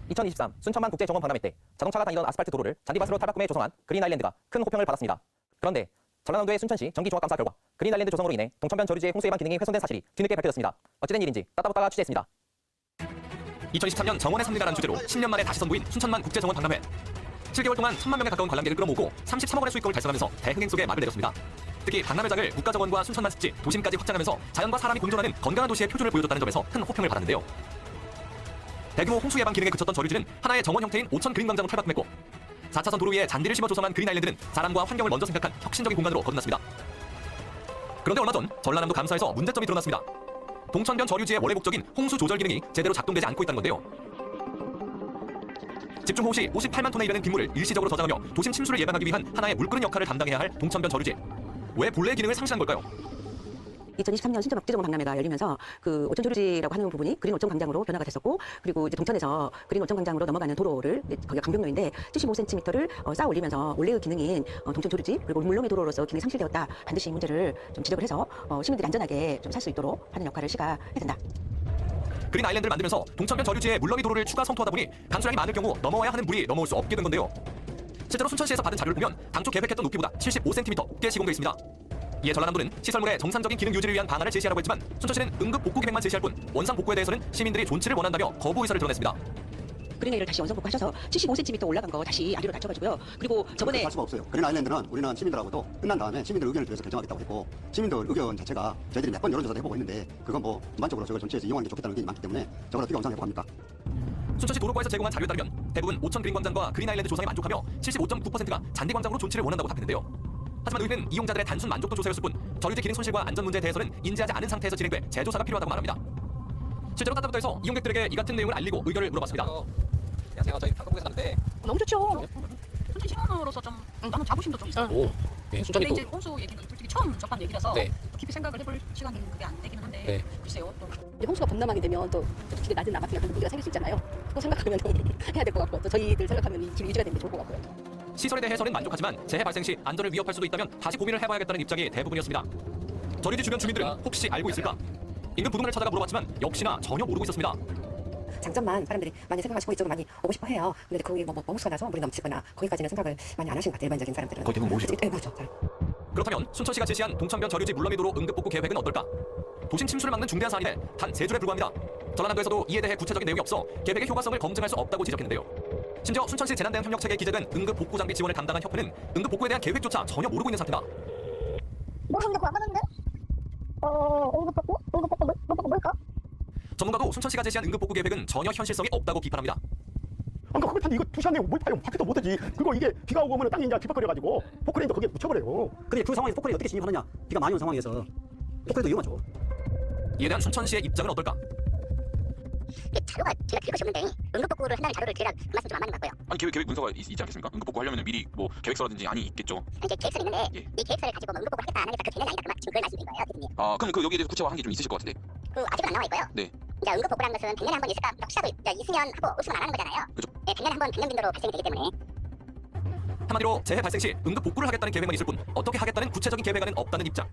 2023 순천만 국제정원 박람회 때 자동차가 다니던 아스팔트 도로를 잔디밭으로 탈바꿈해 조성한 그린 아일랜드가 큰 호평을 받았습니다. 그런데 전라남도의 순천시 전기종합감사 결과 그린 아일랜드 조성으로 인해 동천변 저류지의 홍수 예방 기능이 훼손된 사실이 뒤늦게 밝혀졌습니다. 어찌된 일인지 따따붙다가 취재했습니다. 2023년 정원의 섭리가라는 주제로 10년 만에 다시 선보인 순천만 국제정원 박람회. 7개월 동안 1,000만 명에 가까운 관람객을 끌어모으고 33억 원의 수익금을 달성하면서 대흥행 속에 막을 내렸습니다. 특히 박람회장을 국가정원과 순천만 습지, 도심까지 확장하면서 자연과 사람이 공존하는 건강한 도시의 표준을 보여줬다는 점에서 큰 호평을 받았는데요. 대규모 홍수 예방 기능에 그쳤던 저류지는 하나의 정원 형태인 5천 그린 광장으로 탈바꿈했고 4차선 도로 위에 잔디를 심어 조성한 그린 아일랜드는 사람과 환경을 먼저 생각한 혁신적인 공간으로 거듭났습니다. 그런데 얼마 전 전라남도 감사에서 문제점이 드러났습니다. 동천변 저류지의 원래 목적인 홍수 조절 기능이 제대로 작동되지 않고 있다는 건데요. 집중호우 시 58만 톤에 이르는 빗물을 일시적으로 저장하며 도심 침수를 예방하기 위한 하나의 물끄는 역할을 담당해야 할 동천변 저류지. 왜 본래의 기능을 상실한 걸까요? 2023년 순천만 국제정원 박람회가 열리면서 그 오천 조류지라고 하는 부분이 그린 오천 광장으로 변화가 됐었고, 그리고 이제 동천에서 그린 오천 광장으로 넘어가는 도로를, 거기가 강변로인데 75cm를 쌓아 올리면서 원래의 기능인 동천 조류지 그리고 물렁이 도로로서 기능이 상실되었다. 반드시 이 문제를 좀 지적을 해서 시민들이 안전하게 좀 살 수 있도록 하는 역할을 시가 해야 된다. 그린 아일랜드를 만들면서 동천변 저류지에 물렁이 도로를 추가 성토하다 보니 강수량이 많을 경우 넘어와야 하는 물이 넘어올 수 없게 된 건데요. 실제로 순천시에서 받은 자료를 보면 당초 계획했던 높이보다 75cm 높게 시공되어 있습니다. 이에 전라남도는 시설물의 정상적인 기능 유지를 위한 방안을 제시하라고 했지만 순천시는 응급 복구 계획만 제시할 뿐 원상 복구에 대해서는 시민들이 존치를 원한다며 거부 의사를 드러냈습니다. 그린 레일을 다시 원상 복구하셔서 75cm 올라간 거 다시 아래로 낮춰가지고요. 그리고 저번에 할 수가 없어요. 그린 아일랜드는 우리는 시민들하고도 끝난 다음에 시민들 의견을 들어서 결정하겠다고 했고, 시민들 의견 자체가 저희들이 몇 번 여론조사도 해보고 있는데 그건 뭐 전반적으로 저걸 전체에서 이용하는 게 좋겠다는 의견이 많기 때문에 저걸 어떻게 원상회복 합니까? 순천시 도로과에서 제공한 자료에 따르면 대부분 5천 그린 광장과 그린 아일랜드 조성에 만족하며 75.9%가 잔디 광장으로 존치를 원한다고 답했는데요. 하지만 의회는 이용자들의 단순 만족도 조사였을 뿐 저류지 기능 손실과 안전 문제에 대해서는 인지하지 않은 상태에서 진행돼 재조사가 필요하다고 말합니다. 실제로 따뜻부터에서 이용객들에게 이 같은 내용을 알리고 의견을 물어봤습니다. 안녕하세요. 저희 방송국에서 왔는데 너무 좋죠. 순천 시민으로서 좀 나는 자부심도 좀 있어요. 오, 네, 순천이 근데 또 이제 홍수 얘기는 솔직히 처음 접한 얘기라서 네. 깊이 생각을 해볼 시간이 그게 안 되기는 한데 네. 글쎄요. 또 이제 홍수가 범람하게 되면 또 기대 낮은 나같은 약간 문제가 생길 수 있잖아요. 그거 생각하면 해야 될 것 같고, 또 저희들 생각하면 이 길 유지가 되는 게 좋을 것 같고요. 시설에 대해서는 만족하지만 재해 발생 시 안전을 위협할 수도 있다면 다시 고민을 해봐야겠다는 입장이 대부분이었습니다. 저류지 주변 주민들은 혹시 알고 있을까? 인근 부동산을 찾아가 물어봤지만 역시나 전혀 모르고 있었습니다. 장점만 사람들이 많이 생각하시고 이쪽으로 많이 오고 싶어 해요. 근데 거기 뭐 홍수가 나서 물이 넘치거나 거기까지는 생각을 많이 안 하시는 것 같아요. 일반적인 사람들은. 거의 대부분 모르시죠? 네, 맞죠. 그렇다면 순천시가 제시한 동천변 저류지 물렁이 도로 응급복구 계획은 어떨까? 도심 침수를 막는 중대한 사안인데 단 3줄에 불과합니다. 전라남도에서도 이에 대해 구체적인 내용이 없어 계획의 효과성을 검증할 수 없다고 지적했는데요. 심지어 순천시 재난대응 협력체계에 기재된 응급복구 장비 지원을 담당한 협회는 응급복구에 대한 계획조차 전혀 모르고 있는 상태다. 뭐 하는데 그거 안 하는데? 응급복구? 응급복구 뭘까? 전문가도 순천시가 제시한 응급복구 계획은 전혀 현실성이 없다고 비판합니다. 그러니까 그걸 타는데 이거 2시간 내고 뭘 타요? 파기도 못하지. 그리고 이게 비가 오고 오면 땅이 이제 뒤바꿔려가지고 포크레인도 거기에 묻혀버려요. 근데 그 상황에서 포크레인 어떻게 진입하느냐? 비가 많이 온 상황에서 포크레인도 위험하죠. 이에 대한 순천시의 입장은 어떨까? 자료가 제가 드릴 것이 없는데 응급복구를 한다는 자료를 드리라 그 말씀 좀 안 맞는 것 같고요. 아니 계획 문서가 있지 않겠습니까? 응급복구 하려면 미리 뭐 계획서라든지 안이 있겠죠. 이제 계획서는 있는데 예. 이 계획서를 가지고 뭐 응급복구 하겠다 안 하겠다 그 되는 아니다 지금 그걸 말씀드린 거예요, 대표님. 아 그럼 그 여기에 대해서 구체화한 게 좀 있으실 것 같은데. 그 아직은 안 나와 있고요. 네. 이제 응급복구라는 것은 100년에 한 번 있을까 혹시라도 있으면 하고 없으면 안 하는 거잖아요. 그죠. 네, 100년에 한 번 100년 빈도로 발생이 되기 때문에. 한마디로 재해 발생 시 응급복구를 하겠다는 계획만 있을 뿐 어떻게 하겠다는 구체적인 계획안은 없다는 입장.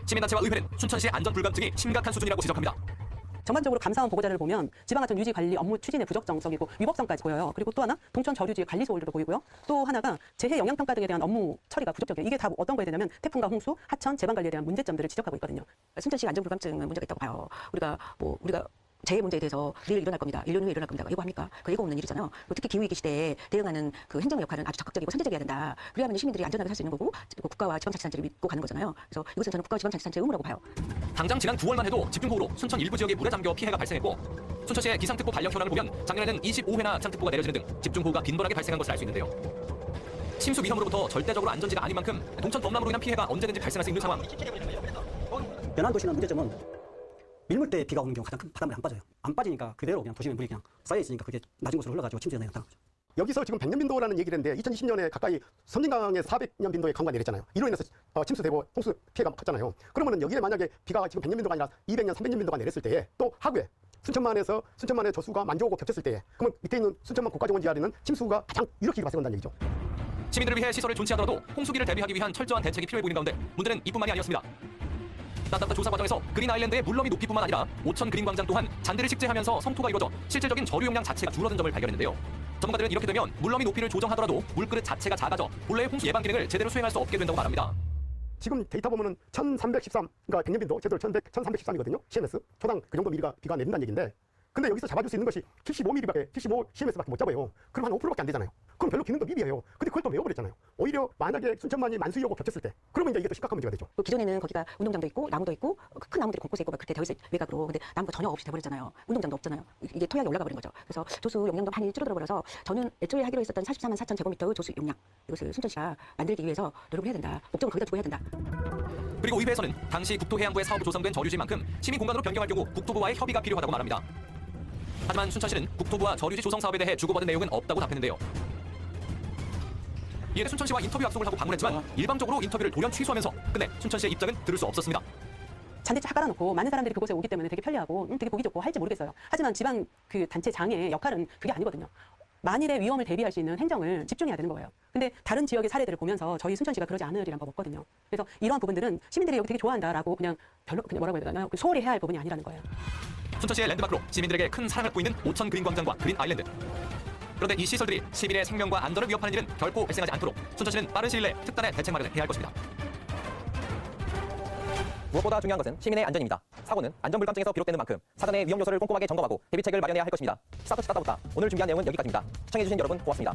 시민단체와 의회는 순천시의 안전 불감증이 심각한 수준이라고 지적합니다. 전반적으로 감사원 보고자를 보면 지방하천 유지 관리 업무 추진의 부적정성이고 위법성까지 보여요. 그리고 또 하나 동천 저류지 관리 소홀도 보이고요. 또 하나가 재해 영향 평가 등에 대한 업무 처리가 부적격이에요. 이게 다 어떤 거에 되냐면 태풍과 홍수, 하천, 제방 관리에 대한 문제점들을 지적하고 있거든요. 순천시 안전 불감증은 문제가 있다고 봐요. 우리가 재해 문제에 대해서 내일 일어날 겁니다. 1년 후에 일어날 겁니다. 예고합니까? 그 예고 없는 일이잖아요. 특히 기후위기 시대에 대응하는 그 행정 역할은 아주 적극적이고 선제적이어야 된다. 그래야만 시민들이 안전하게 살 수 있는 거고 국가와 지방자치단체를 믿고 가는 거잖아요. 그래서 이것은 저는 국가와 지방자치단체의 의무라고 봐요. 당장 지난 9월만 해도 집중호우로 순천 일부 지역에 물에 잠겨 피해가 발생했고 순천시의 기상특보 발령 현황을 보면 작년에는 25회나 기상특보가 내려지는 등 집중호우가 빈번하게 발생한 것을 알 수 있는데요. 침수 위험으로부터 절대적으로 안전지가 아닌 만큼 동천 범람으로 인한 피해가 언제든지 발생할 수 있는 상황. 변환 도시는 문제점은 밀물 때 비가 오는 경우 가장 큰 바닷물이 안 빠져요. 안 빠지니까 그대로 그냥 도심에 물이 그냥 쌓여 있으니까 그게 낮은 곳으로 흘러가지고 침수가 나타나는 거죠. 여기서 지금 100년 빈도라는 얘기를 했는데 2020년에 가까이 섬진강에 400년 빈도의 강우가 내렸잖아요. 이로 인해서 침수되고 홍수 피해가 컸잖아요. 그러면은 여기에 만약에 비가 지금 100년 빈도가 아니라 200년, 300년 빈도가 내렸을 때에 또 하구에 순천만의 저수가 만조하고 겹쳤을 때에 그러면 밑에 있는 순천만 국가정원 지하에는 침수가 가장 유력히 발생한다는 얘기죠. 시민들을 위해 시설을 존치하더라도 홍수기를 대비하기 위한 철저한 대책이 필요해 보이는 가운데 문제는 이뿐만이 아니었습니다. 따뜻한 조사 과정에서 그린 아일랜드의 물러미 높이뿐만 아니라 오천 그린 광장 또한 잔디를 식재하면서 성토가 이루어져 실질적인 저류 용량 자체가 줄어든 점을 발견했는데요. 전문가들은 이렇게 되면 물러미 높이를 조정하더라도 물그릇 자체가 작아져 본래의 홍수 예방 기능을 제대로 수행할 수 없게 된다고 말합니다. 지금 데이터 보면은 1313, 그러니까 백년빈도 제대로 1313이거든요. CMS. 초당 그 정도 미리가 비가 내린다는 얘기인데, 근데 여기서 잡아줄 수 있는 것이 75mm밖에, 75 CMS밖에 못 잡아요. 그럼 한 5%밖에 안 되잖아요. 그럼 별로 기능도 미비해요. 근데 그걸 또 외워버렸잖아요. 오히려 만약에 순천만이 만수이하고 겹쳤을 때, 그러면 이제 이게 또 심각한 문제가 되죠. 기존에는 거기가 운동장도 있고 나무도 있고 큰 나무들이 곳곳에 있고 막 그렇게 되어 있을 외곽으로. 근데 나무가 전혀 없이 돼버렸잖아요. 운동장도 없잖아요. 이게 토양이 올라가 버린 거죠. 그래서 조수 용량도 많이 줄어들어 버려서 저는 애초에 하기로 했었던 44만 4천 제곱미터의 조수 용량, 이것을 순천시가 만들기 위해서 노력을 해야 된다. 목적은 거기다 두고 해야 된다. 그리고 의회에서는 당시 국토해양부의 사업으로 조성된 저류지인 만큼 시민 공간으로 변경할 경우 국토부와의 협의가 필요하다고 말합니다. 하지만 순천시는 국토부와 저류지 조성 사업에 대해 주고받은 내용은 없다고 답했는데요. 이에 대해 순천시와 인터뷰 약속을 하고 방문했지만 일방적으로 인터뷰를 돌연 취소하면서 끝내 순천시의 입장은 들을 수 없었습니다. 잔디차 깔아놓고 많은 사람들이 그곳에 오기 때문에 되게 편리하고 되게 보기 좋고 할지 모르겠어요. 하지만 지방 그 단체장의 역할은 그게 아니거든요. 만일의 위험을 대비할 수 있는 행정을 집중해야 되는 거예요. 근데 다른 지역의 사례들을 보면서 저희 순천시가 그러지 않으리란 법 없거든요. 그래서 이러한 부분들은 시민들이 여기 되게 좋아한다라고 그냥 뭐라고 해야 되나, 소홀히 해야 할 부분이 아니라는 거예요. 순천시의 랜드마크로 시민들에게 큰 사랑을 보이는 오천 그린 광장과 그린 아일랜드. 그런데 이 시설들이 시민의 생명과 안전을 위협하는 일은 결코 발생하지 않도록 순천시는 빠른 시일 내 특단의 대책 마련을 해야 할 것입니다. 무엇보다 중요한 것은 시민의 안전입니다. 사고는 안전불감증에서 비롯되는 만큼 사전에 위험 요소를 꼼꼼하게 점검하고 대비책을 마련해야 할 것입니다. 스타트 따따붙다. 오늘 준비한 내용은 여기까지입니다. 시청해주신 여러분 고맙습니다.